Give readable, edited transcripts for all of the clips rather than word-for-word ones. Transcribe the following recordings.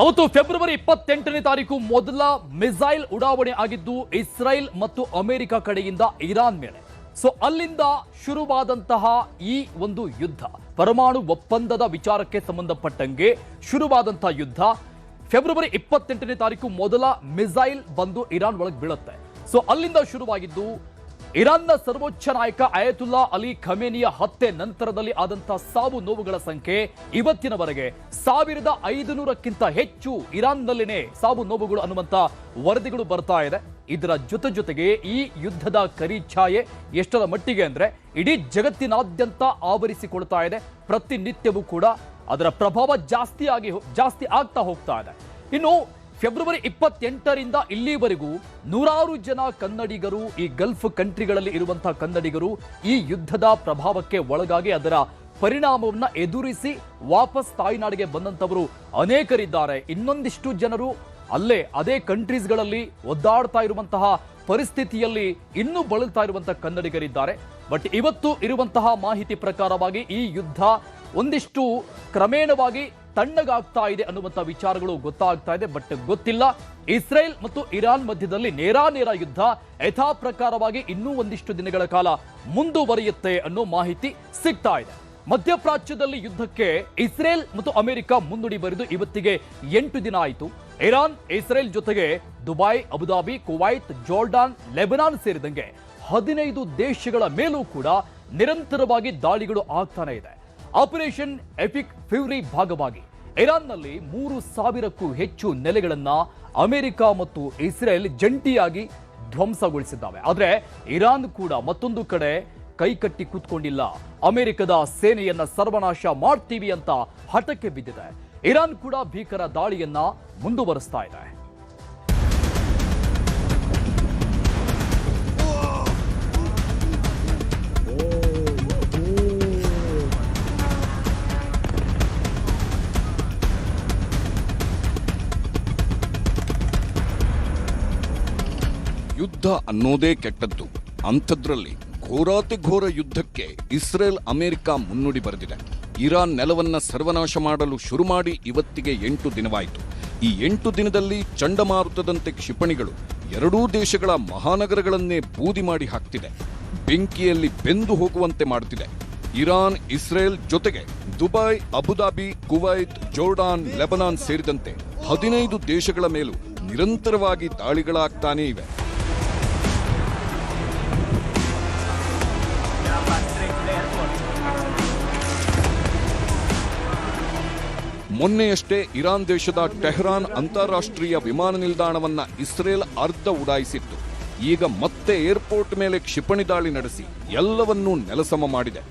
ಅವತ್ತು ಫೆಬ್ರವರಿ 28ನೇ ತಾರೀಕು ಮೊದಲ ಮಿಸೈಲ್ ಉಡಾವಣೆ ಆಗಿದ್ದು ಇಸ್ರೇಲ್ ಮತ್ತು ಅಮೆರಿಕ ಕಡೆಯಿಂದ ಇರಾನ್ ಮೇಲೆ. ಸೊ ಅಲ್ಲಿಂದ ಶುರುವಾದಂತಹ ಈ ಒಂದು ಯುದ್ಧ, ಪರಮಾಣು ಒಪ್ಪಂದದ ವಿಚಾರಕ್ಕೆ ಸಂಬಂಧಪಟ್ಟಂಗೆ ಶುರುವಾದಂತಹ ಯುದ್ಧ, ಫೆಬ್ರವರಿ 28ನೇ ತಾರೀಕು ಮೊದಲ ಮಿಸೈಲ್ ಬಂದು ಇರಾನ್ ಒಳಗೆ ಬೀಳುತ್ತೆ. ಸೊ ಅಲ್ಲಿಂದ ಶುರುವಾಗಿದ್ದು ಇರಾನ್ನ ಸರ್ವೋಚ್ಚ ನಾಯಕ ಅಯತುಲ್ಲಾ ಅಲಿ ಖಮೇನಿಯ ಹತ್ಯೆ ನಂತರದಲ್ಲಿ ಆದಂತಹ ಸಾವು ನೋವುಗಳ ಸಂಖ್ಯೆ ಇವತ್ತಿನವರೆಗೆ 1500ಕ್ಕಿಂತ ಹೆಚ್ಚು ಇರಾನ್ನಲ್ಲಿನೇ ಸಾವು ನೋವುಗಳು ಅನ್ನುವಂತ ವರದಿಗಳು ಬರ್ತಾ ಇದೆ. ಇದರ ಜೊತೆಗೆ ಈ ಯುದ್ಧದ ಕರಿಛಾಯೆ ಎಷ್ಟರ ಮಟ್ಟಿಗೆ ಅಂದ್ರೆ ಇಡೀ ಜಗತ್ತಿನಾದ್ಯಂತ ಆವರಿಸಿಕೊಳ್ತಾ ಇದೆ. ಪ್ರತಿನಿತ್ಯವೂ ಕೂಡ ಅದರ ಪ್ರಭಾವ ಜಾಸ್ತಿ ಆಗ್ತಾ ಹೋಗ್ತಾ ಇದೆ. ಇನ್ನು ಫೆಬ್ರವರಿ 28ರಿಂದ ಇಲ್ಲಿವರೆಗೂ ನೂರಾರು ಜನ ಕನ್ನಡಿಗರು, ಈ ಗಲ್ಫ್ ಕಂಟ್ರಿಗಳಲ್ಲಿ ಇರುವಂತಹ ಕನ್ನಡಿಗರು ಈ ಯುದ್ಧದ ಪ್ರಭಾವಕ್ಕೆ ಒಳಗಾಗಿ ಅದರ ಪರಿಣಾಮವನ್ನ ಎದುರಿಸಿ ವಾಪಸ್ ತಾಯ್ನಾಡಿಗೆ ಬಂದಂತವರು ಅನೇಕರಿದ್ದಾರೆ. ಇನ್ನೊಂದಿಷ್ಟು ಜನರು ಅದೇ ಕಂಟ್ರೀಸ್ಗಳಲ್ಲಿ ಒದ್ದಾಡ್ತಾ ಇರುವಂತಹ ಪರಿಸ್ಥಿತಿಯಲ್ಲಿ ಇನ್ನೂ ಬಳಲ್ತಾ ಇರುವಂತಹ ಕನ್ನಡಿಗರಿದ್ದಾರೆ. ಬಟ್ ಇವತ್ತು ಇರುವಂತಹ ಮಾಹಿತಿ ಪ್ರಕಾರವಾಗಿ ಈ ಯುದ್ಧ ಒಂದಿಷ್ಟು ಕ್ರಮೇಣವಾಗಿ ತಣ್ಣಗಾಗ್ತಾ ಇದೆ ಅನ್ನುವಂಥ ವಿಚಾರಗಳು ಗೊತ್ತಾಗ್ತಾ ಇದೆ. ಬಟ್ ಗೊತ್ತಿಲ್ಲ, ಇಸ್ರೇಲ್ ಮತ್ತು ಇರಾನ್ ಮಧ್ಯದಲ್ಲಿ ನೇರ ಯುದ್ಧ ಯಥಾ ಪ್ರಕಾರವಾಗಿ ಇನ್ನೂ ಒಂದಿಷ್ಟು ದಿನಗಳ ಕಾಲ ಮುಂದುವರಿಯುತ್ತೆ ಅನ್ನೋ ಮಾಹಿತಿ ಸಿಗ್ತಾ ಇದೆ. ಮಧ್ಯಪ್ರಾಚ್ಯದಲ್ಲಿ ಯುದ್ಧಕ್ಕೆ ಇಸ್ರೇಲ್ ಮತ್ತು ಅಮೆರಿಕ ಮುನ್ನುಡಿ ಬರೆದು ಇವತ್ತಿಗೆ 8 ದಿನ ಆಯಿತು. ಇರಾನ್, ಇಸ್ರೇಲ್ ಜೊತೆಗೆ Dubai, Abu Dhabi, Kuwait, Jordan, Lebanon ಸೇರಿದಂಗೆ 15 ದೇಶಗಳ ಮೇಲೂ ಕೂಡ ನಿರಂತರವಾಗಿ ದಾಳಿಗಳು ಆಗ್ತಾನೆ ಇದೆ. ಆಪರೇಷನ್ ಎಪಿಕ್ ಫ್ಯೂರಿ ಭಾಗವಾಗಿ ಇರಾನ್ನಲ್ಲಿ 3000ಕ್ಕೂ ಹೆಚ್ಚು ನೆಲೆಗಳನ್ನ ಅಮೆರಿಕ ಮತ್ತು ಇಸ್ರೇಲ್ ಜಂಟಿಯಾಗಿ ಧ್ವಂಸಗೊಳಿಸಿದ್ದಾವೆ. ಆದರೆ ಇರಾನ್ ಕೂಡ ಮತ್ತೊಂದು ಕಡೆ ಕೈಕಟ್ಟಿ ಕೂತ್ಕೊಂಡಿಲ್ಲ. ಅಮೆರಿಕದ ಸೇನೆಯನ್ನ ಸರ್ವನಾಶ ಮಾಡ್ತೀವಿ ಅಂತ ಹಠಕ್ಕೆ ಬಿದ್ದಿದೆ. ಇರಾನ್ ಕೂಡ ಭೀಕರ ದಾಳಿಯನ್ನ ಮುಂದುವರಿಸ್ತಾ ಇದೆ. ಯುದ್ಧ ಅನ್ನೋದೇ ಕೆಟ್ಟದ್ದು. ಅಂಥದ್ರಲ್ಲಿ ಘೋರಾತಿ ಘೋರ ಯುದ್ಧಕ್ಕೆ ಇಸ್ರೇಲ್ ಅಮೆರಿಕ ಮುನ್ನುಡಿ ಬರೆದಿದೆ. ಇರಾನ್ ನೆಲವನ್ನ ಸರ್ವನಾಶ ಮಾಡಲು ಶುರು ಮಾಡಿ ಇವತ್ತಿಗೆ 8 ದಿನವಾಯಿತು. ಈ 8 ದಿನದಲ್ಲಿ ಚಂಡಮಾರುತದಂತೆ ಕ್ಷಿಪಣಿಗಳು ಎರಡೂ ದೇಶಗಳ ಮಹಾನಗರಗಳನ್ನೇ ಬೂದಿ ಮಾಡಿ ಹಾಕ್ತಿದೆ. ಬೆಂಕಿಯಲ್ಲಿ ಬೆಂದು ಹೋಗುವಂತೆ ಮಾಡುತ್ತಿದೆ. ಇರಾನ್, ಇಸ್ರೇಲ್ ಜೊತೆಗೆ Dubai, Abu Dhabi, Kuwait, Jordan, Lebanon ಸೇರಿದಂತೆ 15 ದೇಶಗಳ ಮೇಲೂ ನಿರಂತರವಾಗಿ ದಾಳಿಗಳಾಗ್ತಾನೇ ಇವೆ. ಮೊನ್ನೆಯಷ್ಟೇ ಇರಾನ್ ದೇಶದ ಟೆಹರಾನ್ ಅಂತಾರಾಷ್ಟ್ರೀಯ ವಿಮಾನ ನಿಲ್ದಾಣವನ್ನ ಇಸ್ರೇಲ್ ಅರ್ಧ ಉಡಾಯಿಸಿತ್ತು. ಈಗ ಮತ್ತೆ ಏರ್ಪೋರ್ಟ್ ಮೇಲೆ ಕ್ಷಿಪಣಿ ದಾಳಿ ನಡೆಸಿ ಎಲ್ಲವನ್ನೂ ನೆಲಸಮ ಮಾಡಿದೆ.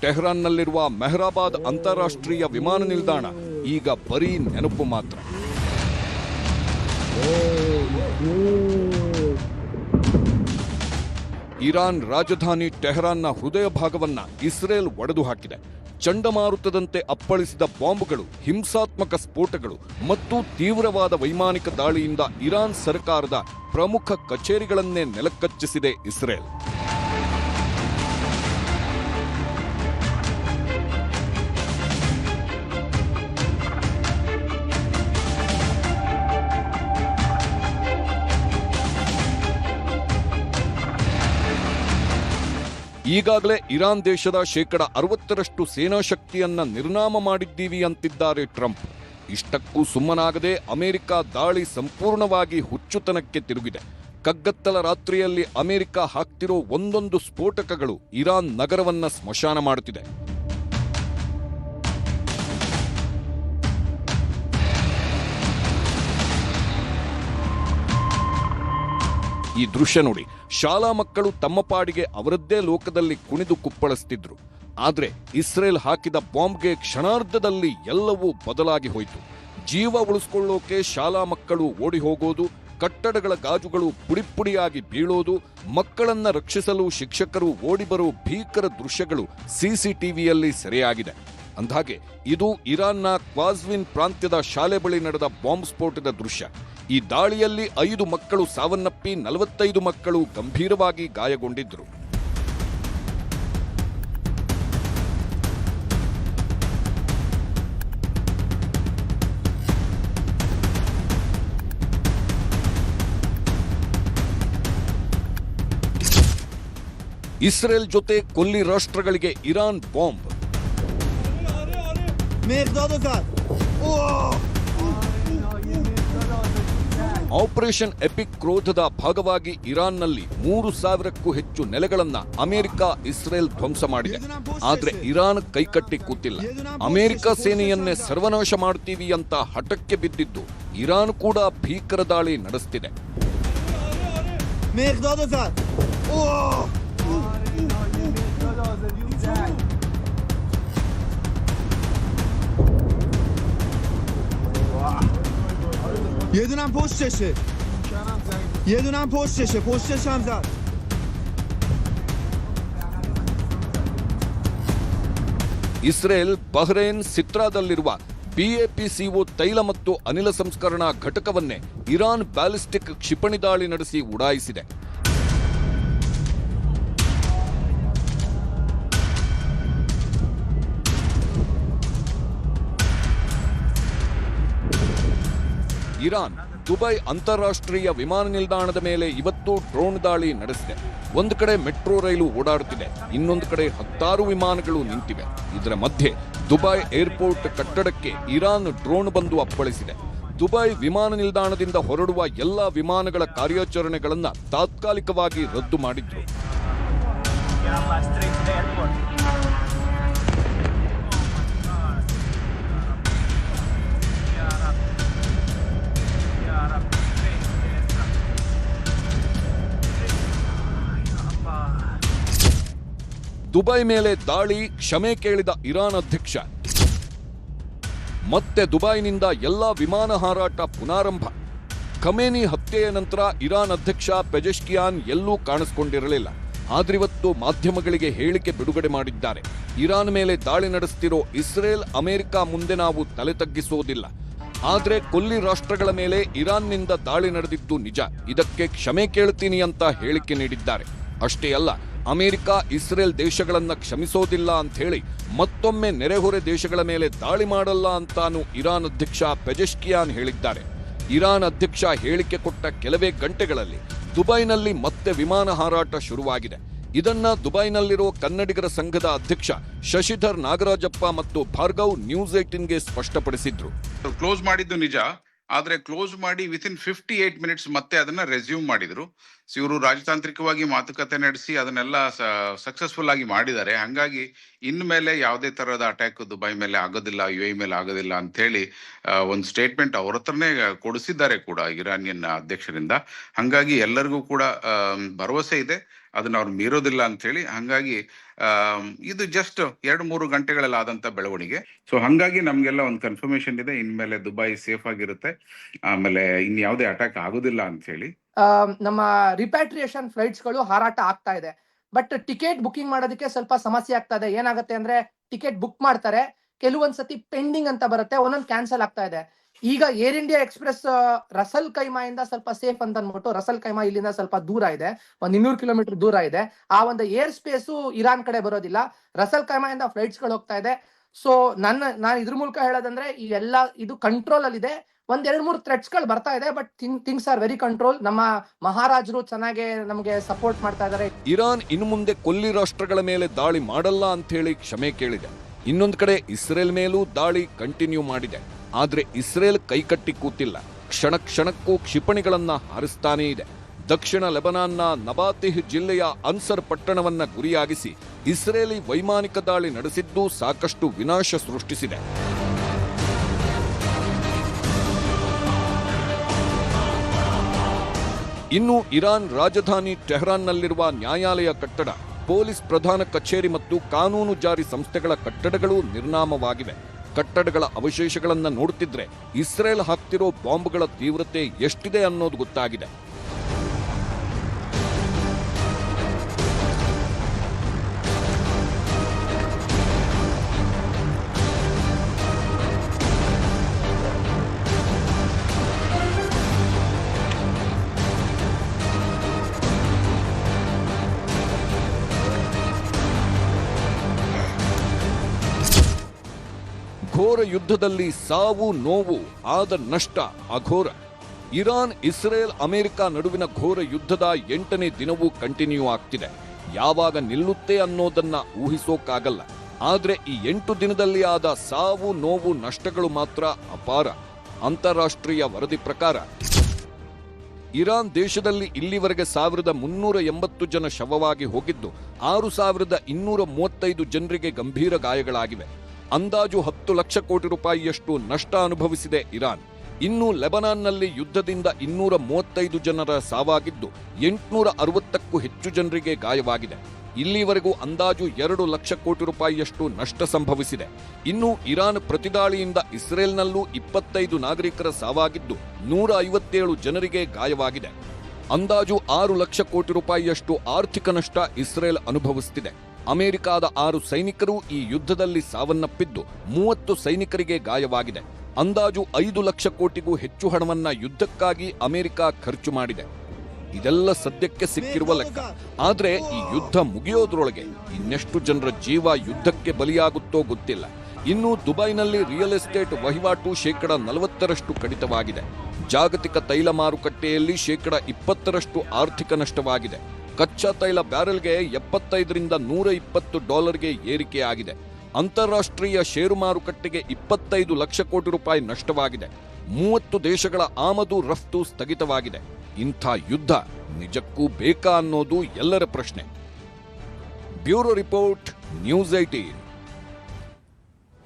ಟೆಹರಾನ್ನಲ್ಲಿರುವ ಮೆಹರಾಬಾದ್ ಅಂತಾರಾಷ್ಟ್ರೀಯ ವಿಮಾನ ನಿಲ್ದಾಣ ಈಗ ಬರೀ ನೆನಪು ಮಾತ್ರ. ಇರಾನ್ ರಾಜಧಾನಿ ಟೆಹರಾನ್ನ ಹೃದಯ ಭಾಗವನ್ನ ಇಸ್ರೇಲ್ ಒಡೆದು ಹಾಕಿದೆ. ಚಂಡಮಾರುತದಂತೆ ಅಪ್ಪಳಿಸಿದ ಬಾಂಬ್ಗಳು, ಹಿಂಸಾತ್ಮಕ ಸ್ಫೋಟಗಳು ಮತ್ತು ತೀವ್ರವಾದ ವೈಮಾನಿಕ ದಾಳಿಯಿಂದ ಇರಾನ್ ಸರ್ಕಾರದ ಪ್ರಮುಖ ಕಚೇರಿಗಳನ್ನೇ ನೆಲಕಚ್ಚಿಸಿದೆ ಇಸ್ರೇಲ್. ಈಗಾಗಲೇ ಇರಾನ್ ದೇಶದ 60% ಸೇನಾ ಶಕ್ತಿಯನ್ನ ನಿರ್ನಾಮ ಮಾಡಿದ್ದೀವಿ ಅಂತಿದ್ದಾರೆ ಟ್ರಂಪ್. ಇಷ್ಟಕ್ಕೂ ಸುಮ್ಮನಾಗದೆ ಅಮೆರಿಕ ದಾಳಿ ಸಂಪೂರ್ಣವಾಗಿ ಹುಚ್ಚುತನಕ್ಕೆ ತಿರುಗಿದೆ. ಕಗ್ಗತ್ತಲ ರಾತ್ರಿಯಲ್ಲಿ ಅಮೆರಿಕ ಹಾಕ್ತಿರೋ ಒಂದೊಂದು ಸ್ಫೋಟಕಗಳು ಇರಾನ್ ನಗರವನ್ನ ಸ್ಮಶಾನ ಮಾಡುತ್ತಿದೆ. ಈ ದೃಶ್ಯ ನೋಡಿ, ಶಾಲಾ ಮಕ್ಕಳು ತಮ್ಮ ಪಾಡಿಗೆ ಅವರದ್ದೇ ಲೋಕದಲ್ಲಿ ಕುಣಿದು ಕುಪ್ಪಳಿಸ್ತಿದ್ರು. ಆದ್ರೆ ಇಸ್ರೇಲ್ ಹಾಕಿದ ಬಾಂಬ್ಗೆ ಕ್ಷಣಾರ್ಧದಲ್ಲಿ ಎಲ್ಲವೂ ಬದಲಾಗಿ ಹೋಯಿತು. ಜೀವ ಉಳಿಸ್ಕೊಳ್ಳೋಕೆ ಶಾಲಾ ಮಕ್ಕಳು ಓಡಿ ಹೋಗೋದು, ಕಟ್ಟಡಗಳ ಗಾಜುಗಳು ಪುಡಿಪುಡಿಯಾಗಿ ಬೀಳೋದು, ಮಕ್ಕಳನ್ನ ರಕ್ಷಿಸಲು ಶಿಕ್ಷಕರು ಓಡಿ ಬರೋ ಭೀಕರ ದೃಶ್ಯಗಳು ಸಿಸಿಟಿವಿಯಲ್ಲಿ ಸೆರೆಯಾಗಿದೆ. ಅಂದ್ಹಾಗೆ ಇದು ಇರಾನ್ನ ಕ್ವಾಜ್ವಿನ್ ಪ್ರಾಂತ್ಯದ ಶಾಲೆ ಬಳಿ ನಡೆದ ಬಾಂಬ್ ಸ್ಫೋಟದ ದೃಶ್ಯ. ಈ ದಾಳಿಯಲ್ಲಿ 5 ಮಕ್ಕಳು ಸಾವನ್ನಪ್ಪಿ 45 ಮಕ್ಕಳು ಗಂಭೀರವಾಗಿ ಗಾಯಗೊಂಡಿದ್ದರು. ಇಸ್ರೇಲ್ ಜೊತೆ ಕೊಲ್ಲಿ ರಾಷ್ಟ್ರಗಳಿಗೆ ಇರಾನ್ ಬಾಂಬ್. ಆಪರೇಷನ್ ಎಪಿಕ್ ಕ್ರೋಧದ ಭಾಗವಾಗಿ ಇರಾನ್ನಲ್ಲಿ 3,000ಕ್ಕೂ ಹೆಚ್ಚು ನೆಲೆಗಳನ್ನ ಅಮೆರಿಕ ಇಸ್ರೇಲ್ ಧ್ವಂಸ ಮಾಡಿದೆ. ಆದ್ರೆ ಇರಾನ್ ಕೈಕಟ್ಟಿ ಕೂತಿಲ್ಲ. ಅಮೆರಿಕ ಸೇನೆಯನ್ನೇ ಸರ್ವನಾಶ ಮಾಡ್ತೀವಿ ಅಂತ ಹಠಕ್ಕೆ ಬಿದ್ದಿದ್ದು ಇರಾನ್ ಕೂಡ ಭೀಕರ ದಾಳಿ ನಡೆಸ್ತಿದೆ. یه دونم پشتشه پشتش هم زد. ಇಸ್ರೇಲ್ ಬಹ್ರೇನ್ ಸಿತ್ರಾದಲ್ಲಿರುವ BAPCO ತೈಲ ಮತ್ತು ಅನಿಲ ಸಂಸ್ಕರಣಾ ಘಟಕವನ್ನೇ ಇರಾನ್ ಬ್ಯಾಲಿಸ್ಟಿಕ್ ಕ್ಷಿಪಣಿ ದಾಳಿ ನಡೆಸಿ ಉಡಾಯಿಸಿದೆ. ಇರಾನ್ ದುಬೈ ಅಂತಾರಾಷ್ಟ್ರೀಯ ವಿಮಾನ ನಿಲ್ದಾಣದ ಮೇಲೆ ಇವತ್ತು ಡ್ರೋನ್ ದಾಳಿ ನಡೆಸಿದೆ. ಒಂದು ಕಡೆ ಮೆಟ್ರೋ ರೈಲು ಓಡಾಡುತ್ತಿದೆ, ಇನ್ನೊಂದು ಕಡೆ 10 ವಿಮಾನಗಳು ನಿಂತಿವೆ. ಇದರ ಮಧ್ಯೆ ದುಬೈ ಏರ್ಪೋರ್ಟ್ ಕಟ್ಟಡಕ್ಕೆ ಇರಾನ್ ಡ್ರೋನ್ ಬಂದು ಅಪ್ಪಳಿಸಿದೆ. ದುಬೈ ವಿಮಾನ ನಿಲ್ದಾಣದಿಂದ ಹೊರಡುವ ಎಲ್ಲ ವಿಮಾನಗಳ ಕಾರ್ಯಾಚರಣೆಗಳನ್ನು ತಾತ್ಕಾಲಿಕವಾಗಿ ರದ್ದು ಮಾಡಿದ್ರು. ದುಬೈ ಮೇಲೆ ದಾಳಿ, ಕ್ಷಮೆ ಕೇಳಿದ ಇರಾನ್ ಅಧ್ಯಕ್ಷ. ಮತ್ತೆ ದುಬೈನಿಂದ ಎಲ್ಲಾ ವಿಮಾನ ಹಾರಾಟ ಪುನಾರಂಭ. ಖಮೇನಿ ಹತ್ಯೆಯ ನಂತರ ಇರಾನ್ ಅಧ್ಯಕ್ಷ ಪೆಜೆಶ್ಕಿಯಾನ್ ಎಲ್ಲೂ ಕಾಣಿಸಿಕೊಂಡಿರಲಿಲ್ಲ. ಆದ್ರಿವತ್ತು ಮಾಧ್ಯಮಗಳಿಗೆ ಹೇಳಿಕೆ ಬಿಡುಗಡೆ ಮಾಡಿದ್ದಾರೆ. ಇರಾನ್ ಮೇಲೆ ದಾಳಿ ನಡೆಸುತ್ತಿರೋ ಇಸ್ರೇಲ್, ಅಮೆರಿಕ ಮುಂದೆ ನಾವು ತಲೆ ತಗ್ಗಿಸೋದಿಲ್ಲ. ಆದ್ರೆ ಕೊಲ್ಲಿ ರಾಷ್ಟ್ರಗಳ ಮೇಲೆ ಇರಾನ್ನಿಂದ ದಾಳಿ ನಡೆದಿದ್ದು ನಿಜ, ಇದಕ್ಕೆ ಕ್ಷಮೆ ಕೇಳ್ತೀನಿ ಅಂತ ಹೇಳಿಕೆ ನೀಡಿದ್ದಾರೆ. ಅಷ್ಟೇ ಅಲ್ಲ, ಅಮೆರಿಕ ಇಸ್ರೇಲ್ ದೇಶಗಳನ್ನ ಕ್ಷಮಿಸೋದಿಲ್ಲ ಅಂತ ಹೇಳಿ ಮತ್ತೊಮ್ಮೆ ನೆರೆಹೊರೆ ದೇಶಗಳ ಮೇಲೆ ದಾಳಿ ಮಾಡಲ್ಲ ಅಂತಾನು ಇರಾನ್ ಅಧ್ಯಕ್ಷ ಪೆಜೆಶ್ಕಿಯಾನ್ ಹೇಳಿದ್ದಾರೆ. ಇರಾನ್ ಅಧ್ಯಕ್ಷ ಹೇಳಿಕೆ ಕೊಟ್ಟ ಕೆಲವೇ ಗಂಟೆಗಳಲ್ಲಿ ದುಬೈನಲ್ಲಿ ಮತ್ತೆ ವಿಮಾನ ಹಾರಾಟ ಶುರುವಾಗಿದೆ. ಇದನ್ನ ದುಬೈನಲ್ಲಿರೋ ಕನ್ನಡಿಗರ ಸಂಘದ ಅಧ್ಯಕ್ಷ ಶಶಿಧರ್ ನಾಗರಾಜಪ್ಪ ಮತ್ತು ಭಾರ್ಗವ್ ನ್ಯೂಸ್ 18ಗೆ ಸ್ಪಷ್ಟಪಡಿಸಿದ್ರು. ಕ್ಲೋಸ್ ಮಾಡಿದ್ದು ನಿಜ, ಆದ್ರೆ ಕ್ಲೋಸ್ ಮಾಡಿ ವಿತಿನ್ 58 ಮಿನಿಟ್ಸ್ ಮತ್ತೆ ಅದನ್ನ ರೆಸ್ಯೂಮ್ ಮಾಡಿದ್ರು. ಇವರು ರಾಜತಾಂತ್ರಿಕವಾಗಿ ಮಾತುಕತೆ ನಡೆಸಿ ಅದನ್ನೆಲ್ಲ ಸಕ್ಸಸ್ಫುಲ್ ಆಗಿ ಮಾಡಿದ್ದಾರೆ. ಹಂಗಾಗಿ ಇನ್ಮೇಲೆ ಯಾವುದೇ ತರಹದ ಅಟ್ಯಾಕ್ ದುಬೈ ಮೇಲೆ ಆಗೋದಿಲ್ಲ, UAE ಮೇಲೆ ಆಗೋದಿಲ್ಲ ಅಂತ ಹೇಳಿ ಒಂದು ಸ್ಟೇಟ್ಮೆಂಟ್ ಅವ್ರ ಹತ್ರನೇ ಕೊಡಿಸಿದ್ದಾರೆ ಕೂಡ ಇರಾನಿಯನ್ ಅಧ್ಯಕ್ಷರಿಂದ. ಹಂಗಾಗಿ ಎಲ್ಲರಿಗೂ ಕೂಡ ಭರವಸೆ ಇದೆ, ಅದನ್ನ ಅವ್ರು ಮೀರೋದಿಲ್ಲ ಅಂತ ಹೇಳಿ. ಹಂಗಾಗಿ ಇದು ಜಸ್ಟ್ 2-3 ಗಂಟೆಗಳಲ್ಲಿ ಆದಂತ ಬೆಳವಣಿಗೆ. ಸೊ ಹಂಗಾಗಿ ನಮ್ಗೆಲ್ಲ ಒಂದು ಕನ್ಫರ್ಮೇಶನ್ ಇದೆ, ಇನ್ಮೇಲೆ ದುಬೈ ಸೇಫ್ ಆಗಿರುತ್ತೆ, ಆಮೇಲೆ ಇನ್ ಯಾವುದೇ ಅಟ್ಯಾಕ್ ಆಗೋದಿಲ್ಲ ಅಂತ ಹೇಳಿ. ನಮ್ಮ ರಿಪ್ಯಾಟ್ರಿಯೇಷನ್ ಫ್ಲೈಟ್ಸ್ ಗಳು ಹಾರಾಟ ಆಗ್ತಾ ಇದೆ. ಬಟ್ ಟಿಕೆಟ್ ಬುಕಿಂಗ್ ಮಾಡೋದಕ್ಕೆ ಸ್ವಲ್ಪ ಸಮಸ್ಯೆ ಆಗ್ತಾ ಇದೆ. ಏನಾಗುತ್ತೆ ಅಂದ್ರೆ ಟಿಕೆಟ್ ಬುಕ್ ಮಾಡ್ತಾರೆ, ಕೆಲವೊಂದ್ಸತಿ ಪೆಂಡಿಂಗ್ ಅಂತ ಬರುತ್ತೆ, ಒಂದೊಂದು ಕ್ಯಾನ್ಸಲ್ ಆಗ್ತಾ ಇದೆ. ಈಗ air India express Russell keema ಇಂದ ಸ್ವಲ್ಪ ಸೇಫ್ ಅಂತ ಅನ್ಬಿಟ್ಟು, ರಸಲ್ ಕೈಮಾ ಇಲ್ಲಿಂದ ಸ್ವಲ್ಪ ದೂರ ಇದೆ, 200 ಕಿಲೋಮೀಟರ್ ದೂರ ಇದೆ. ಆ ಒಂದು ಏರ್ ಸ್ಪೇಸು ಇರಾನ್ ಕಡೆ ಬರೋದಿಲ್ಲ, ರಸಲ್ ಕೈಮಾ ಇಂದ ಫ್ಲೈಟ್ಸ್ ಗಳು ಹೋಗ್ತಾ ಇದೆ. ಸೊ ನಾನು ಇದ್ರ ಮೂಲಕ ಹೇಳೋದಂದ್ರೆ ಈ ಎಲ್ಲ ಇದು ಕಂಟ್ರೋಲ್ ಅಲ್ಲಿ ಇದೆ. 1-2-3 ಥ್ರೆಟ್ಸ್ ಗಳು ಬರ್ತಾ ಇದೆ, but things are very control. ನಮ್ಮ ಮಹಾರಾಜರು ಚೆನ್ನಾಗಿ ನಮಗೆ ಸಪೋರ್ಟ್ ಮಾಡ್ತಾ ಇದ್ದಾರೆ. ಇರಾನ್ ಇನ್ನು ಮುಂದೆ ಕೊಲ್ಲಿ ರಾಷ್ಟ್ರಗಳ ಮೇಲೆ ದಾಳಿ ಮಾಡಲ್ಲ ಅಂತ ಹೇಳಿ ಕ್ಷಮೆ ಕೇಳಿದೆ. ಇನ್ನೊಂದು ಕಡೆ ಇಸ್ರೇಲ್ ಮೇಲೂ ದಾಳಿ ಕಂಟಿನ್ಯೂ ಮಾಡಿದೆ. ಆದ್ರೆ ಇಸ್ರೇಲ್ ಕೈಕಟ್ಟಿ ಕೂತಿಲ್ಲ, ಕ್ಷಣಕ್ಕೂ ಕ್ಷಿಪಣಿಗಳನ್ನ ಹಾರಿಸ್ತಾನೇ ಇದೆ. ದಕ್ಷಿಣ ಲೆಬನಾನ್ನ ನಬಾತಿಹ್ ಜಿಲ್ಲೆಯ ಅನ್ಸರ್ ಪಟ್ಟಣವನ್ನ ಗುರಿಯಾಗಿಸಿ ಇಸ್ರೇಲಿ ವೈಮಾನಿಕ ದಾಳಿ ನಡೆಸಿದ್ದು ಸಾಕಷ್ಟು ವಿನಾಶ ಸೃಷ್ಟಿಸಿದೆ. ಇನ್ನು ಇರಾನ್ ರಾಜಧಾನಿ ಟೆಹರಾನ್ನಲ್ಲಿರುವ ನ್ಯಾಯಾಲಯ ಕಟ್ಟಡ, ಪೊಲೀಸ್ ಪ್ರಧಾನ ಕಚೇರಿ ಮತ್ತು ಕಾನೂನು ಜಾರಿ ಸಂಸ್ಥೆಗಳ ಕಟ್ಟಡಗಳು ನಿರ್ನಾಮವಾಗಿವೆ. ಕಟ್ಟಡಗಳ ಅವಶೇಷಗಳನ್ನ ನೋಡುತ್ತಿದ್ರೆ ಇಸ್ರೇಲ್ ಹಾಕ್ತಿರೋ ಬಾಂಬ್ಗಳ ತೀವ್ರತೆ ಎಷ್ಟಿದೆ ಅನ್ನೋದು ಗೊತ್ತಾಗಿದೆ. ಘೋರ ಯುದ್ಧದಲ್ಲಿ ಸಾವು ನೋವು, ಆದ ನಷ್ಟ ಅಘೋರ. ಇರಾನ್, ಇಸ್ರೇಲ್, ಅಮೆರಿಕ ನಡುವಿನ ಘೋರ ಯುದ್ಧದ 8ನೇ ದಿನವೂ ಕಂಟಿನ್ಯೂ ಆಗ್ತಿದೆ. ಯಾವಾಗ ನಿಲ್ಲುತ್ತೆ ಅನ್ನೋದನ್ನ ಊಹಿಸೋಕ್ಕಾಗಲ್ಲ. ಆದ್ರೆ ಈ 8 ದಿನದಲ್ಲಿ ಆದ ಸಾವು ನೋವು ನಷ್ಟಗಳು ಮಾತ್ರ ಅಪಾರ. ಅಂತಾರಾಷ್ಟ್ರೀಯ ವರದಿ ಪ್ರಕಾರ ಇರಾನ್ ದೇಶದಲ್ಲಿ ಇಲ್ಲಿವರೆಗೆ 1380 ಜನ ಶವವಾಗಿ ಹೋಗಿದ್ದು 6235 ಜನರಿಗೆ ಗಂಭೀರ ಗಾಯಗಳಾಗಿವೆ. ಅಂದಾಜು 10 ಲಕ್ಷ ಕೋಟಿ ರೂಪಾಯಿಯಷ್ಟು ನಷ್ಟ ಅನುಭವಿಸಿದೆ ಇರಾನ್. ಇನ್ನು ಲೆಬನಾನ್ನಲ್ಲಿ ಯುದ್ಧದಿಂದ 235 ಜನರ ಸಾವಾಗಿದ್ದು 860ಕ್ಕೂ ಹೆಚ್ಚು ಜನರಿಗೆ ಗಾಯವಾಗಿದೆ. ಇಲ್ಲಿವರೆಗೂ ಅಂದಾಜು 2 ಲಕ್ಷ ಕೋಟಿ ರೂಪಾಯಿಯಷ್ಟು ನಷ್ಟ ಸಂಭವಿಸಿದೆ. ಇನ್ನು ಇರಾನ್ ಪ್ರತಿದಾಳಿಯಿಂದ ಇಸ್ರೇಲ್ನಲ್ಲೂ 25 ನಾಗರಿಕರ ಸಾವಾಗಿದ್ದು 157 ಜನರಿಗೆ ಗಾಯವಾಗಿದೆ. ಅಂದಾಜು 6 ಲಕ್ಷ ಕೋಟಿ ರೂಪಾಯಿಯಷ್ಟು ಆರ್ಥಿಕ ನಷ್ಟ ಇಸ್ರೇಲ್ ಅನುಭವಿಸುತ್ತಿದೆ. ಅಮೆರಿಕಾದ 6 ಸೈನಿಕರು ಈ ಯುದ್ಧದಲ್ಲಿ ಸಾವನ್ನಪ್ಪಿದ್ದು 30 ಸೈನಿಕರಿಗೆ ಗಾಯವಾಗಿದೆ. ಅಂದಾಜು 5 ಲಕ್ಷ ಕೋಟಿಗೂ ಹೆಚ್ಚು ಹಣವನ್ನ ಯುದ್ಧಕ್ಕಾಗಿ ಅಮೆರಿಕ ಖರ್ಚು ಮಾಡಿದೆ. ಇದೆಲ್ಲ ಸದ್ಯಕ್ಕೆ ಸಿಕ್ಕಿರುವ ಲೆಕ್ಕ. ಆದ್ರೆ ಈ ಯುದ್ಧ ಮುಗಿಯೋದ್ರೊಳಗೆ ಇನ್ನೆಷ್ಟು ಜನರ ಜೀವ ಯುದ್ಧಕ್ಕೆ ಬಲಿಯಾಗುತ್ತೋ ಗೊತ್ತಿಲ್ಲ. ಇನ್ನು ದುಬೈನಲ್ಲಿ ರಿಯಲ್ ಎಸ್ಟೇಟ್ ವಹಿವಾಟು 40% ಕಡಿತವಾಗಿದೆ. ಜಾಗತಿಕ ತೈಲ ಮಾರುಕಟ್ಟೆಯಲ್ಲಿ 20% ಆರ್ಥಿಕ ನಷ್ಟವಾಗಿದೆ. ಕಚ್ಚಾ ತೈಲ ಬ್ಯಾರೆಲ್ಗೆ $75 ರಿಂದ $120 ಏರಿಕೆಯಾಗಿದೆ. ಅಂತಾರಾಷ್ಟ್ರೀಯ ಷೇರು ಮಾರುಕಟ್ಟೆಗೆ 25 ಲಕ್ಷ ಕೋಟಿ ರೂಪಾಯಿ ನಷ್ಟವಾಗಿದೆ. 30 ದೇಶಗಳ ಆಮದು ರಫ್ತು ಸ್ಥಗಿತವಾಗಿದೆ. ಇಂಥ ಯುದ್ಧ ನಿಜಕ್ಕೂ ಬೇಕಾ ಅನ್ನೋದು ಎಲ್ಲರ ಪ್ರಶ್ನೆ. Bureau report, news 18.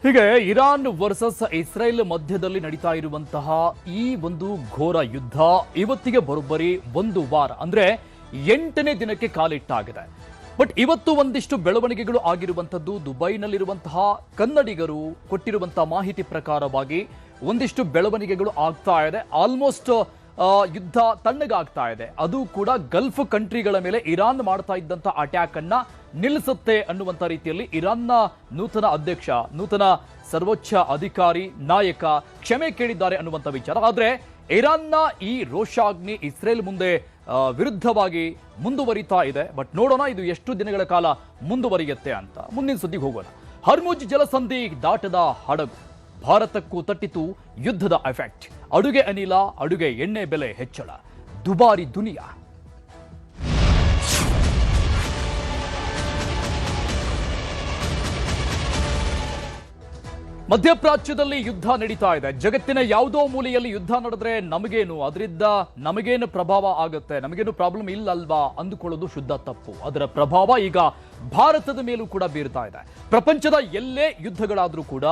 ಹೀಗೆ ಇರಾನ್ ವರ್ಸಸ್ ಇಸ್ರೇಲ್ ಮಧ್ಯದಲ್ಲಿ ನಡೀತಾ ಇರುವಂತಹ ಈ ಒಂದು ಘೋರ ಯುದ್ಧ ಇವತ್ತಿಗೆ ಬರೋಬ್ಬರಿ 1 ವಾರ ಅಂದ್ರೆ 8ನೇ ದಿನಕ್ಕೆ ಕಾಲಿಟ್ಟಾಗಿದೆ. ಬಟ್ ಇವತ್ತು ಒಂದಿಷ್ಟು ಬೆಳವಣಿಗೆಗಳು ಆಗಿರುವಂತದ್ದು ದುಬೈನಲ್ಲಿರುವಂತಹ ಕನ್ನಡಿಗರು ಕೊಟ್ಟಿರುವಂತಹ ಮಾಹಿತಿ ಪ್ರಕಾರವಾಗಿ ಒಂದಿಷ್ಟು ಬೆಳವಣಿಗೆಗಳು ಆಗ್ತಾ ಇದೆ. ಆಲ್ಮೋಸ್ಟ್ ಯುದ್ಧ ತಣ್ಣಗಾಗ್ತಾ ಇದೆ. ಅದು ಕೂಡ ಗಲ್ಫ್ ಕಂಟ್ರಿಗಳ ಮೇಲೆ ಇರಾನ್ ಮಾಡ್ತಾ ಇದ್ದಂತ ಅಟ್ಯಾಕ್ ಅನ್ನ ನಿಲ್ಲಿಸುತ್ತೆ ಅನ್ನುವಂತ ರೀತಿಯಲ್ಲಿ ಇರಾನ್ನ ನೂತನ ಅಧ್ಯಕ್ಷ, ನೂತನ ಸರ್ವೋಚ್ಚ ಅಧಿಕಾರಿ, ನಾಯಕ ಕ್ಷಮೆ ಕೇಳಿದ್ದಾರೆ ಅನ್ನುವಂಥ ವಿಚಾರ. ಆದ್ರೆ ಇರಾನ್ನ ಈ ರೋಷಾಗ್ನಿ ಇಸ್ರೇಲ್ ಮುಂದೆ ವಿರುದ್ಧವಾಗಿ ಮುಂದುವರಿತಾ ಇದೆ. ಬಟ್ ನೋಡೋಣ ಇದು ಎಷ್ಟು ದಿನಗಳ ಕಾಲ ಮುಂದುವರಿಯುತ್ತೆ ಅಂತ. ಮುಂದಿನ ಸುದ್ದಿಗೆ ಹೋಗೋಣ. ಹರ್ಮುಜ್ ಜಲಸಂಧಿ ದಾಟದ ಹಡಗು ಭಾರತಕ್ಕೂ ತಟ್ಟಿತು ಯುದ್ಧದ ಎಫೆಕ್ಟ್. ಅಡುಗೆ ಅನಿಲ, ಅಡುಗೆ ಎಣ್ಣೆ ಬೆಲೆ ಹೆಚ್ಚಳ, ದುಬಾರಿ ದುನಿಯಾ. ಮಧ್ಯಪ್ರಾಚ್ಯದಲ್ಲಿ ಯುದ್ಧ ನಡೀತಾ ಇದೆ. ಜಗತ್ತಿನ ಯಾವುದೋ ಮೂಲೆಯಲ್ಲಿ ಯುದ್ಧ ನಡೆದ್ರೆ ನಮಗೇನು, ಅದರಿಂದ ನಮಗೇನು ಪ್ರಭಾವ ಆಗುತ್ತೆ, ನಮಗೇನು ಪ್ರಾಬ್ಲಮ್ ಇಲ್ಲ ಅಲ್ವಾ ಅಂದುಕೊಳ್ಳೋದು ಶುದ್ಧ ತಪ್ಪು. ಅದರ ಪ್ರಭಾವ ಈಗ ಭಾರತದ ಮೇಲೂ ಕೂಡ ಬೀರ್ತಾ ಇದೆ. ಪ್ರಪಂಚದ ಎಲ್ಲೇ ಯುದ್ಧಗಳಾದ್ರೂ ಕೂಡ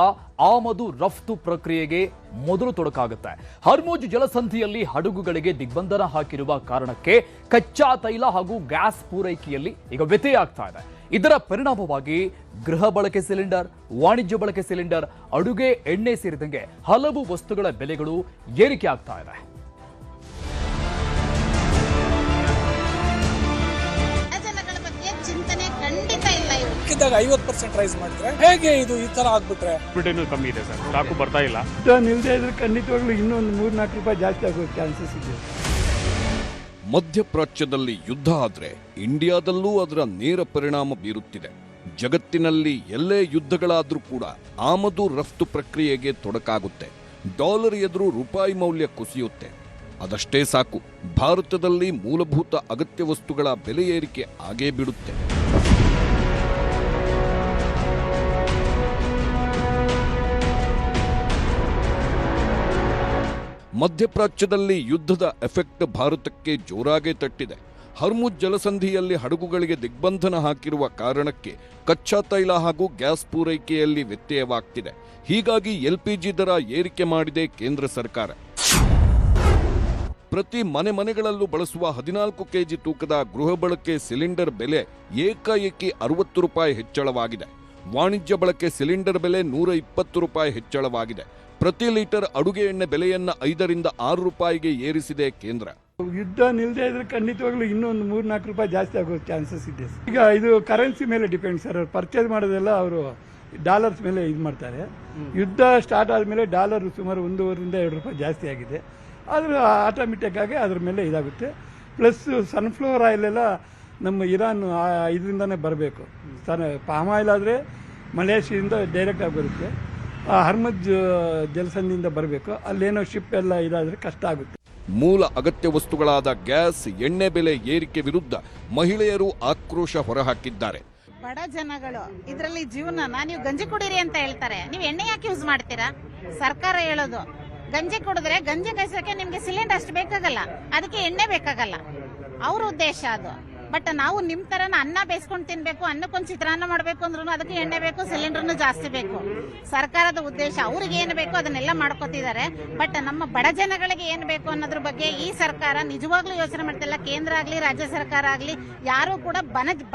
ಆಮದು ರಫ್ತು ಪ್ರಕ್ರಿಯೆಗೆ ಮೊದಲು ತೊಡಕಾಗುತ್ತೆ. ಹರ್ಮುಜ್ ಜಲಸಂಧಿಯಲ್ಲಿ ಹಡಗುಗಳಿಗೆ ದಿಗ್ಬಂಧನ ಹಾಕಿರುವ ಕಾರಣಕ್ಕೆ ಕಚ್ಚಾ ತೈಲ ಹಾಗೂ ಗ್ಯಾಸ್ ಪೂರೈಕೆಯಲ್ಲಿ ಈಗ ವ್ಯತ್ಯಯ ಇದೆ. ಇದರ ಪರಿಣಾಮವಾಗಿ ಗೃಹ ಬಳಕೆ ಸಿಲಿಂಡರ್, ವಾಣಿಜ್ಯ ಬಳಕೆ ಸಿಲಿಂಡರ್, ಅಡುಗೆ ಎಣ್ಣೆ ಸೇರಿದಂತೆ ಹಲವು ವಸ್ತುಗಳ ಬೆಲೆಗಳು ಏರಿಕೆ ಆಗ್ತಾ ಇದೆ. ಜನಗಳ ಬಗ್ಗೆ ಚಿಂತನೆ ಖಂಡಿತ ಇಲ್ಲ. 50% ರೈಸ್ ಮಾಡಿದ್ರೆ ಹೇಗೆ ಇದು ಈ ತರ ಆಗ್ಬಿಟ್ರೆ? ಬಿಟ್ಟೇನು ಕಮ್ಮಿ ಇದೆ ಸರ್, ಸ್ಟಾಕು ಬರ್ತಾ ಇಲ್ಲ. ನಿಲ್ದೇ ಇದ್ರೆ ಖಂಡಿತವಾಗ್ಲೂ ಇನ್ನೊಂದು 3-4 ರೂಪಾಯಿ ಜಾಸ್ತಿ ಆಗೋ ಚಾನ್ಸಸ್ ಇದೆ. ಮಧ್ಯಪ್ರಾಚ್ಯದಲ್ಲಿ ಯುದ್ಧ ಆದ್ರೆ ಇಂಡಿಯಾದಲ್ಲೂ ಅದರ ನೇರ ಪರಿಣಾಮ ಬೀರುತ್ತಿದೆ. ಜಗತ್ತಿನಲ್ಲಿ ಎಲ್ಲೇ ಯುದ್ಧಗಳಾದ್ರೂ ಕೂಡ ಆಮದು ರಫ್ತು ಪ್ರಕ್ರಿಯೆಗೆ ತೊಡಕಾಗುತ್ತೆ. ಡಾಲರ್ ಎದುರು ರೂಪಾಯಿ ಮೌಲ್ಯ ಕುಸಿಯುತ್ತೆ. ಅದಷ್ಟೇ ಸಾಕು, ಭಾರತದಲ್ಲಿ ಮೂಲಭೂತ ಅಗತ್ಯ ವಸ್ತುಗಳ ಬೆಲೆ ಏರಿಕೆ ಆಗೇ ಬಿಡುತ್ತೆ. ಮಧ್ಯಪ್ರಾಚ್ಯದಲ್ಲಿ ಯುದ್ಧದ ಎಫೆಕ್ಟ್ ಭಾರತಕ್ಕೆ ಜೋರಾಗಿ ತಟ್ಟಿದೆ. ಹರ್ಮುಜ್ ಜಲಸಂಧಿಯಲ್ಲಿ ಹಡಗುಗಳಿಗೆ ದಿಗ್ಬಂಧನ ಹಾಕಿರುವ ಕಾರಣಕ್ಕೆ ಕಚ್ಚಾ ತೈಲ ಹಾಗೂ ಗ್ಯಾಸ್ ಪೂರೈಕೆಯಲ್ಲಿ ವ್ಯತ್ಯಯವಾಗ್ತಿದೆ. ಹೀಗಾಗಿ LPG ದರ ಏರಿಕೆ ಮಾಡಿದೆ ಕೇಂದ್ರ ಸರ್ಕಾರ. ಪ್ರತಿ ಮನೆಗಳಲ್ಲೂ ಬಳಸುವ 14 ಕೆಜಿ ತೂಕದ ಗೃಹ ಬಳಕೆ ಸಿಲಿಂಡರ್ ಬೆಲೆ ಏಕಾಏಕಿ 60 ರೂಪಾಯಿ ಹೆಚ್ಚಳವಾಗಿದೆ. ವಾಣಿಜ್ಯ ಬಳಕೆ ಸಿಲಿಂಡರ್ ಬೆಲೆ 120 ರೂಪಾಯಿ ಹೆಚ್ಚಳವಾಗಿದೆ. ಪ್ರತಿ ಲೀಟರ್ ಅಡುಗೆ ಎಣ್ಣೆ ಬೆಲೆಯನ್ನ 5 ರಿಂದ 6 ರೂಪಾಯಿಗೆ ಏರಿಸಿದೆ ಕೇಂದ್ರ. ಯುದ್ಧ ನಿಲ್ದೇ ಇದ್ರೆ ಖಂಡಿತವಾಗ್ಲೂ ಇನ್ನೊಂದು 3-4 ರೂಪಾಯಿ ಜಾಸ್ತಿ ಆಗೋ ಚಾನ್ಸಸ್ ಇದೆ. ಈಗ ಇದು ಕರೆನ್ಸಿ ಮೇಲೆ ಡಿಪೆಂಡ್ ಸರ್. ಪರ್ಚೇಸ್ ಮಾಡೋದೆಲ್ಲ ಅವರು ಡಾಲರ್ಸ್ ಮೇಲೆ ಇದು ಮಾಡ್ತಾರೆ. ಯುದ್ಧ ಸ್ಟಾರ್ಟ್ ಆದಮೇಲೆ ಡಾಲರ್ ಸುಮಾರು 1.5 ರಿಂದ 2 ರೂಪಾಯಿ ಜಾಸ್ತಿ ಆಗಿದೆ. ಆದ್ರೆ ಆಟೋಮೆಟಿಕ್ ಆಗಿ ಅದ್ರ ಮೇಲೆ ಇದಾಗುತ್ತೆ. ಪ್ಲಸ್ ಸನ್ಫ್ಲವರ್ ಆಯಿಲ್ ಎಲ್ಲ ನಮ್ಮ ಇರಾನ್ ಇದರಿಂದನೇ ಬರಬೇಕು. ಪಾಮ್ ಆಯಿಲ್ ಆದರೆ ಮಲೇಷಿಯಿಂದ ಡೈರೆಕ್ಟ್ ಆಗಿ ಬರುತ್ತೆ. ಹರ್ಮುಜ್ ಜಲಸಂಧಿಯಿಂದ ಬರಬೇಕು. ಅಲ್ಲೇನೋ ಶಿಪ್ ಎಲ್ಲ ಇದಾದರೆ ಕಷ್ಟ ಆಗುತ್ತೆ. ಮೂಲ ಅಗತ್ಯ ವಸ್ತುಗಳಾದ ಗ್ಯಾಸ್, ಎಣ್ಣೆ ಬೆಲೆ ಏರಿಕೆ ವಿರುದ್ಧ ಮಹಿಳೆಯರು ಆಕ್ರೋಶ ಹೊರಹಾಕಿದ್ದಾರೆ. ಬಡ ಜನಗಳು ಇದರಲ್ಲಿ ಜೀವನ ನೀವು ಗಂಜಿ ಕುಡೀರಿ ಅಂತ ಹೇಳ್ತಾರೆ, ನೀವು ಎಣ್ಣೆ ಯಾಕೆ ಯೂಸ್ ಮಾಡ್ತೀರಾ? ಸರ್ಕಾರ ಹೇಳೋದು ಗಂಜಿ ಕುಡಿದ್ರೆ ಗಂಜಿ ಕಾಯಿಸೋಕೆ ನಿಮ್ಗೆ ಸಿಲಿಂಡರ್ ಅಷ್ಟು ಬೇಕಾಗಲ್ಲ, ಅದಕ್ಕೆ ಎಣ್ಣೆ ಬೇಕಾಗಲ್ಲ, ಅವ್ರ ಉದ್ದೇಶ ಅದು. ಬಟ್ ನಾವು ನಿಮ್ ತರನ ಅನ್ನ ಬೇಯಿಸ್ಕೊಂಡು ತಿನ್ಬೇಕು, ಅನ್ನಕ್ಕೊಂದು ಚಿತ್ರಾನ್ನ ಮಾಡ್ಬೇಕು ಅಂದ್ರೂ ಅದಕ್ಕೆ ಎಣ್ಣೆ ಬೇಕು, ಸಿಲಿಂಡರ್ನು ಜಾಸ್ತಿ ಬೇಕು. ಸರ್ಕಾರದ ಉದ್ದೇಶ ಅವ್ರಿಗೆ ಏನು ಬೇಕು ಅದನ್ನೆಲ್ಲ ಮಾಡ್ಕೋತಿದ್ದಾರೆ. ಬಟ್ ನಮ್ಮ ಬಡ ಜನಗಳಿಗೆ ಏನು ಬೇಕು ಅನ್ನೋದ್ರ ಬಗ್ಗೆ ಈ ಸರ್ಕಾರ ನಿಜವಾಗ್ಲೂ ಯೋಚನೆ ಮಾಡ್ತಿಲ್ಲ. ಕೇಂದ್ರ ಆಗ್ಲಿ ರಾಜ್ಯ ಸರ್ಕಾರ ಆಗ್ಲಿ ಯಾರು ಕೂಡ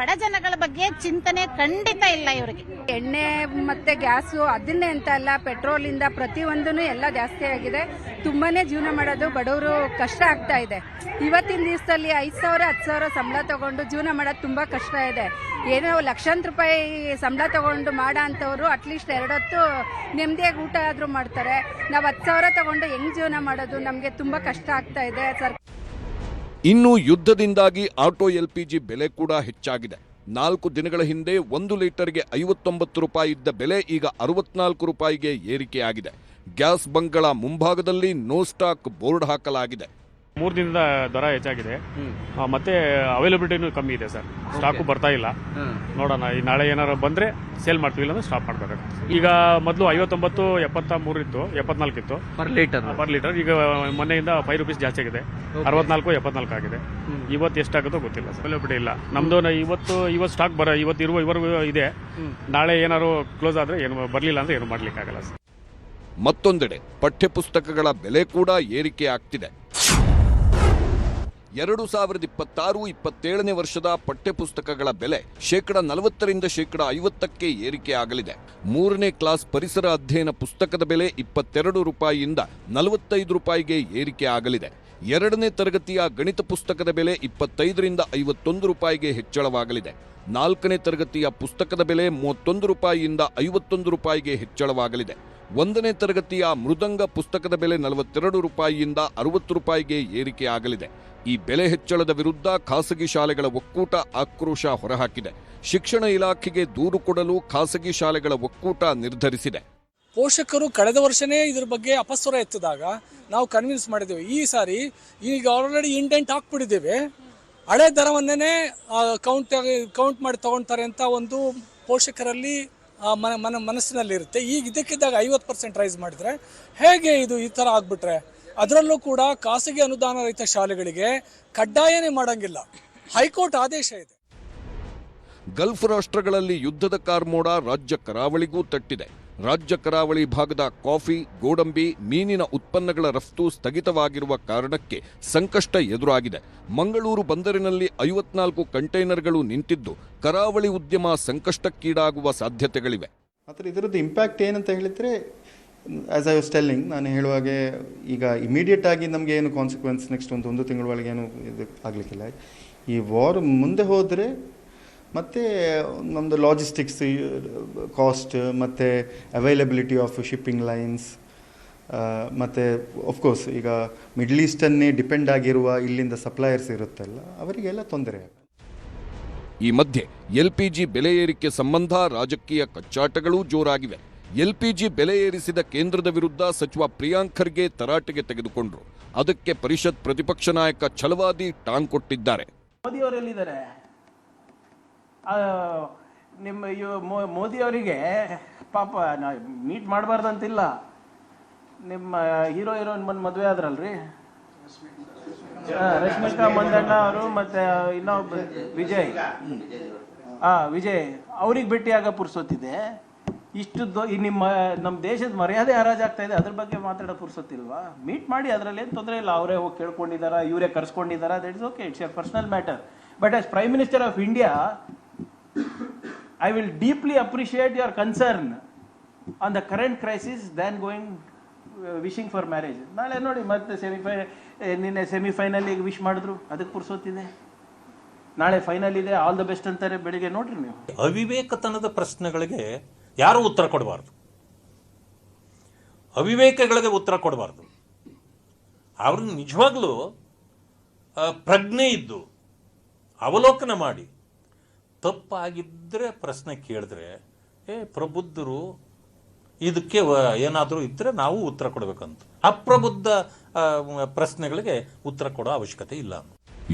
ಬಡ ಜನಗಳ ಬಗ್ಗೆ ಚಿಂತನೆ ಖಂಡಿತ ಇಲ್ಲ ಇವರಿಗೆ. ಎಣ್ಣೆ ಮತ್ತೆ ಗ್ಯಾಸು ಅದನ್ನೇ ಅಂತ ಅಲ್ಲ, ಪೆಟ್ರೋಲ್ ಇಂದ ಪ್ರತಿಯೊಂದೂ ಎಲ್ಲ ಜಾಸ್ತಿ ಆಗಿದೆ. ತುಂಬಾನೇ ಜೀವನ ಮಾಡೋದು ಬಡವರು ಕಷ್ಟ ಆಗ್ತಾ ಇದೆ. ಇವತ್ತಿನ ದಿವಸದಲ್ಲಿ 5,000 10,000 ಸಂಬಳ ತಗೊಂಡು ಜೀವನ ಮಾಡೋದು ತುಂಬಾ ಕಷ್ಟ ಇದೆ. ಏನೋ ಲಕ್ಷಾಂತರ ರೂಪಾಯಿ ಸಂಬಳ ತಗೊಂಡು ಮಾಡೋ ಅಂಥವ್ರು ಅಟ್ಲೀಸ್ಟ್ 2 ಹೊತ್ತು ನೆಮ್ಮದಿಯಾಗಿ ಊಟ ಆದ್ರೂ ಮಾಡ್ತಾರೆ. ನಾವು 10,000 ತಗೊಂಡು ಹೆಂಗ್ ಜೀವನ ಮಾಡೋದು? ನಮಗೆ ತುಂಬಾ ಕಷ್ಟ ಆಗ್ತಾ ಇದೆ. ಇನ್ನು ಯುದ್ಧದಿಂದಾಗಿ ಆಟೋ LPG ಬೆಲೆ ಕೂಡ ಹೆಚ್ಚಾಗಿದೆ. 4 ದಿನಗಳ ಹಿಂದೆ 1 ಲೀಟರ್ಗೆ 59 ರೂಪಾಯಿ ಇದ್ದ ಬೆಲೆ ಈಗ 64 ರೂಪಾಯಿಗೆ ಏರಿಕೆಯಾಗಿದೆ. ಗ್ಯಾಸ್ ಬಂಕ್ಗಳ ಮುಂಭಾಗದಲ್ಲಿ ನೋ ಸ್ಟಾಕ್ ಬೋರ್ಡ್ ಹಾಕಲಾಗಿದೆ. 3 ದಿನದ ದರ ಹೆಚ್ಚಾಗಿದೆ, ಮತ್ತೆ ಅವೈಲಬಿಲಿಟಿನೂ ಕಮ್ಮಿ ಇದೆ ಸರ್. ಸ್ಟಾಕು ಬರ್ತಾ ಇಲ್ಲ. ನೋಡೋಣ, ಈ ನಾಳೆ ಏನಾರು ಬಂದ್ರೆ ಸೇಲ್ ಮಾಡ್ತೀವಿ, ಇಲ್ಲ ಅಂದ್ರೆ ಸ್ಟಾಪ್ ಮಾಡ್ಬೇಕು. ಈಗ ಮೊದಲು 59, 73 ಇತ್ತು, 74 ಇತ್ತು ಪರ್ ಲೀಟರ್. ಈಗ ಮೊನ್ನೆಯಿಂದ 5 ರೂಪೀಸ್ ಜಾಸ್ತಿ ಆಗಿದೆ, 64, 74 ಆಗಿದೆ. ಇವತ್ತು ಎಷ್ಟಾಗುತ್ತೋ ಗೊತ್ತಿಲ್ಲ ಸರ್, ಅವೈಲಬಿಲಿಟಿ ಇಲ್ಲ ನಮ್ದು. ಇವತ್ತು ಸ್ಟಾಕ್ ಇವರೆಗೂ ಇದೆ. ನಾಳೆ ಏನಾದ್ರು ಕ್ಲೋಸ್ ಆದ್ರೆ ಏನು ಬರಲಿಲ್ಲ ಅಂದ್ರೆ ಏನು ಮಾಡ್ಲಿಕ್ಕಾಗಲ್ಲ ಸರ್. ಮತ್ತೊಂದೆಡೆ ಪಠ್ಯಪುಸ್ತಕಗಳ ಬೆಲೆ ಕೂಡ ಏರಿಕೆ ಆಗ್ತಿದೆ. 2026-27ನೇ ವರ್ಷದ ಪಠ್ಯಪುಸ್ತಕಗಳ ಬೆಲೆ 40% 50% ಏರಿಕೆ ಆಗಲಿದೆ. 3ನೇ ಕ್ಲಾಸ್ ಪರಿಸರ ಅಧ್ಯಯನ ಪುಸ್ತಕದ ಬೆಲೆ 22 ರೂಪಾಯಿಯಿಂದ 45 ರೂಪಾಯಿಗೆ ಏರಿಕೆ ಆಗಲಿದೆ. 2ನೇ ತರಗತಿಯ ಗಣಿತ ಪುಸ್ತಕದ ಬೆಲೆ 25ರಿಂದ 51 ರೂಪಾಯಿಗೆ ಹೆಚ್ಚಳವಾಗಲಿದೆ. 4ನೇ ತರಗತಿಯ ಪುಸ್ತಕದ ಬೆಲೆ 31 ರೂಪಾಯಿಯಿಂದ 51 ರೂಪಾಯಿಗೆ ಹೆಚ್ಚಳವಾಗಲಿದೆ. 1ನೇ ತರಗತಿಯ ಮೃದಂಗ ಪುಸ್ತಕದ ಬೆಲೆ 42 ರೂಪಾಯಿಯಿಂದ 60 ರೂಪಾಯಿಗೆ ಏರಿಕೆ ಆಗಲಿದೆ. ಈ ಬೆಲೆ ಹೆಚ್ಚಳದ ವಿರುದ್ಧ ಖಾಸಗಿ ಶಾಲೆಗಳ ಒಕ್ಕೂಟ ಆಕ್ರೋಶ ಹೊರಹಾಕಿದೆ. ಶಿಕ್ಷಣ ಇಲಾಖೆಗೆ ದೂರು ಕೊಡಲು ಖಾಸಗಿ ಶಾಲೆಗಳ ಒಕ್ಕೂಟ ನಿರ್ಧರಿಸಿದೆ. ಪೋಷಕರು ಕಳೆದ ವರ್ಷನೇ ಇದ್ರ ಬಗ್ಗೆ ಅಪಸ್ವರ ಎತ್ತಿದಾಗ ನಾವು ಕನ್ವಿನ್ಸ್ ಮಾಡಿದ್ದೇವೆ. ಈ ಸಾರಿ ಈಗ ಆಲ್ರೆಡಿ ಇಂಡೆಂಟ್ ಹಾಕ್ಬಿಟ್ಟಿದ್ದೇವೆ, ಹಳೆ ದರವನ್ನೇ ಕೌಂಟ್ ಮಾಡಿ ತಗೊಳ್ತಾರೆ ಅಂತ ಒಂದು ಪೋಷಕರಲ್ಲಿ ಮನಸ್ಸಿನಲ್ಲಿರುತ್ತೆ. ಈಗ ಇದಕ್ಕಿದ್ದಾಗ 50% ರೈಸ್ ಮಾಡಿದ್ರೆ ಹೇಗೆ ಇದು ಈ ಥರ ಆಗ್ಬಿಟ್ರೆ? ಅದರಲ್ಲೂ ಕೂಡ ಖಾಸಗಿ ಅನುದಾನ ರಹಿತ ಶಾಲೆಗಳಿಗೆ ಕಡ್ಡಾಯನೇ ಮಾಡಂಗಿಲ್ಲ, ಹೈಕೋರ್ಟ್ ಆದೇಶ ಇದೆ. ಗಲ್ಫ್ ರಾಷ್ಟ್ರಗಳಲ್ಲಿ ಯುದ್ಧದ ಕಾರ್ಮೋಡ ರಾಜ್ಯ ಕರಾವಳಿಗೂ ತಟ್ಟಿದೆ. ರಾಜ್ಯ ಕರಾವಳಿ ಭಾಗದ ಕಾಫಿ, ಗೋಡಂಬಿ, ಮೀನಿನ ಉತ್ಪನ್ನಗಳ ರಫ್ತು ಸ್ಥಗಿತವಾಗಿರುವ ಕಾರಣಕ್ಕೆ ಸಂಕಷ್ಟ ಎದುರಾಗಿದೆ. ಮಂಗಳೂರು ಬಂದರಿನಲ್ಲಿ 54 ಕಂಟೈನರ್ಗಳು ನಿಂತಿದ್ದು ಕರಾವಳಿ ಉದ್ಯಮ ಸಂಕಷ್ಟಕ್ಕೀಡಾಗುವ ಸಾಧ್ಯತೆಗಳಿವೆ. ಆದರೆ ಇದರದ್ದು ಇಂಪ್ಯಾಕ್ಟ್ ಏನಂತ ಹೇಳಿದರೆ, ಆ್ಯಸ್ ಐ ವಾಸ್ ಟೆಲ್ಲಿಂಗ್, ನಾನು ಹೇಳುವಾಗೆ ಈಗ ಇಮಿಡಿಯೇಟ್ ಆಗಿ ನಮಗೆ ಏನು ಕಾನ್ಸಿಕ್ವೆನ್ಸ್ ನೆಕ್ಸ್ಟ್ ಒಂದು ತಿಂಗಳ ಒಳಗೆ ಏನು ಇದು ಆಗಲಿಕ್ಕಿಲ್ಲ. ಈ ವಾರ್ ಮುಂದೆ ಹೋದರೆ ಮತ್ತು ನಮ್ಮದು ಲಾಜಿಸ್ಟಿಕ್ಸ್ ಕಾಸ್ಟ್ ಮತ್ತು ಅವೈಲಬಿಲಿಟಿ ಆಫ್ ಶಿಪ್ಪಿಂಗ್ ಲೈನ್ಸ್ ಮತ್ತು ಆಫ್ಕೋರ್ಸ್ ಈಗ ಮಿಡ್ಲ್ ಈಸ್ಟನ್ನೇ ಡಿಪೆಂಡ್ ಆಗಿರುವ ಇಲ್ಲಿಂದ ಸಪ್ಲೈಯರ್ಸ್ ಇರುತ್ತಲ್ಲ, ಅವರಿಗೆಲ್ಲ ತೊಂದರೆ. ಈ ಮಧ್ಯೆ LPG ಬೆಲೆ ಏರಿಕೆ ಸಂಬಂಧ ರಾಜಕೀಯ ಕಚ್ಚಾಟಗಳೂ ಜೋರಾಗಿವೆ. LPG ಬೆಲೆ ಏರಿಸಿದ ಕೇಂದ್ರದ ವಿರುದ್ಧ ಸಚಿವ ಪ್ರಿಯಾಂಕ್ ಖರ್ಗೆ ತರಾಟೆಗೆ ತೆಗೆದುಕೊಂಡ್ರು. ಅದಕ್ಕೆ ಪರಿಷತ್ ಪ್ರತಿಪಕ್ಷ ನಾಯಕ ಛಲವಾದಿ ಟಾಂಗ್ ಕೊಟ್ಟಿದ್ದಾರೆ. ಮೋದಿಯವರೆಲ್ಲಿದ್ದಾರೆ? ನಿಮ್ಮ ಮೋದಿಯವರಿಗೆ ಪಾಪ ಮೀಟ್ ಮಾಡಬಾರ್ದಂತಿಲ್ಲ. ನಿಮ್ಮ ಹೀರೋಯಿನ್ ಬಂದು ಮದುವೆ ಆದ್ರಲ್ರಿ, ರಶ್ಮಿಕಾ ಮಂದಣ್ಣ ಅವರು ಮತ್ತೆ ಇನ್ನೊಬ್ಬ ವಿಜಯ್ ಅವ್ರಿಗೆ ಭೇಟಿಯಾಗ ಪುರ್ಸೊತ್ತಿದೆ. ಇಷ್ಟು ನಮ್ಮ ದೇಶದ ಮರ್ಯಾದೆ ಹರಾಜಾಗ್ತಾ ಇದೆ, ಅದ್ರ ಬಗ್ಗೆ ಮಾತಾಡೋ ಪುರ್ಸೊತ್ತಿಲ್ವಾ? ಮೀಟ್ ಮಾಡಿ, ಅದರಲ್ಲಿ ಏನು ತೊಂದರೆ ಇಲ್ಲ. ಅವರೇ ಹೋಗಿ ಕೇಳ್ಕೊಂಡಿದ್ದಾರಾ, ಇವರೇ ಕರ್ಸ್ಕೊಂಡಿದ್ದಾರಾ, that is okay, it's your personal matter. But as prime minister of India, I will deeply appreciate your concern on the current crisis than wishing for marriage. ನಾಳೆ ನೋಡಿ ಮತ್ತೆ ನಿನ್ನೆ ಸೆಮಿಫೈನಲ್ ವಿಶ್ ಮಾಡಿದ್ರು, ಅದಕ್ಕೆ ಪುರ್ಸೊತ್ತಿದೆ. ನಾಳೆ ಫೈನಲ್ ಇದೆ, ಆಲ್ ದ ಬೆಸ್ಟ್ ಅಂತಾರೆ ಬೆಳಿಗ್ಗೆ. ನೋಡ್ರಿ ನೀವು, ಅವಿವೇಕತನದ ಪ್ರಶ್ನೆಗಳಿಗೆ ಯಾರು ಉತ್ತರ ಕೊಡಬಾರ್ದು, ಅವಿವೇಕಗಳಿಗೆ ಉತ್ತರ ಕೊಡಬಾರ್ದು. ಅವ್ರನ್ನ ನಿಜವಾಗ್ಲೂ ಪ್ರಜ್ಞೆ ಇದ್ದು ಅವಲೋಕನ ಮಾಡಿ ತಪ್ಪಾಗಿದ್ದರೆ ಪ್ರಶ್ನೆ ಕೇಳಿದ್ರೆ, ಪ್ರಬುದ್ಧರು ಇದಕ್ಕೆ ಏನಾದರೂ ಇದ್ದರೆ ನಾವು ಉತ್ತರ ಕೊಡಬೇಕಂತ. ಅಪ್ರಬುದ್ಧ ಪ್ರಶ್ನೆಗಳಿಗೆ ಉತ್ತರ ಕೊಡೋ ಅವಶ್ಯಕತೆ ಇಲ್ಲ.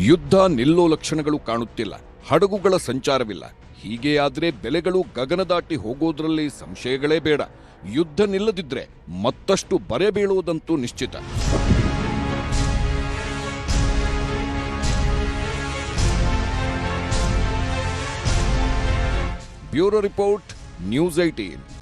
ಯುದ್ಧ ನಿಲ್ಲೋ ಲಕ್ಷಣಗಳು ಕಾಣುತ್ತಿಲ್ಲ, ಹಡಗುಗಳ ಸಂಚಾರವಿಲ್ಲ. ಹೀಗೆ ಆದ್ರೆ ಬೆಲೆಗಳು ಗಗನ ದಾಟಿ ಹೋಗೋದ್ರಲ್ಲಿ ಸಂಶಯಗಳೇ ಬೇಡ. ಯುದ್ಧ ನಿಲ್ಲದಿದ್ರೆ ಮತ್ತಷ್ಟು ಬರೆ ಬೀಳುವುದಂತೂ ನಿಶ್ಚಿತ. Bureau report, news 18.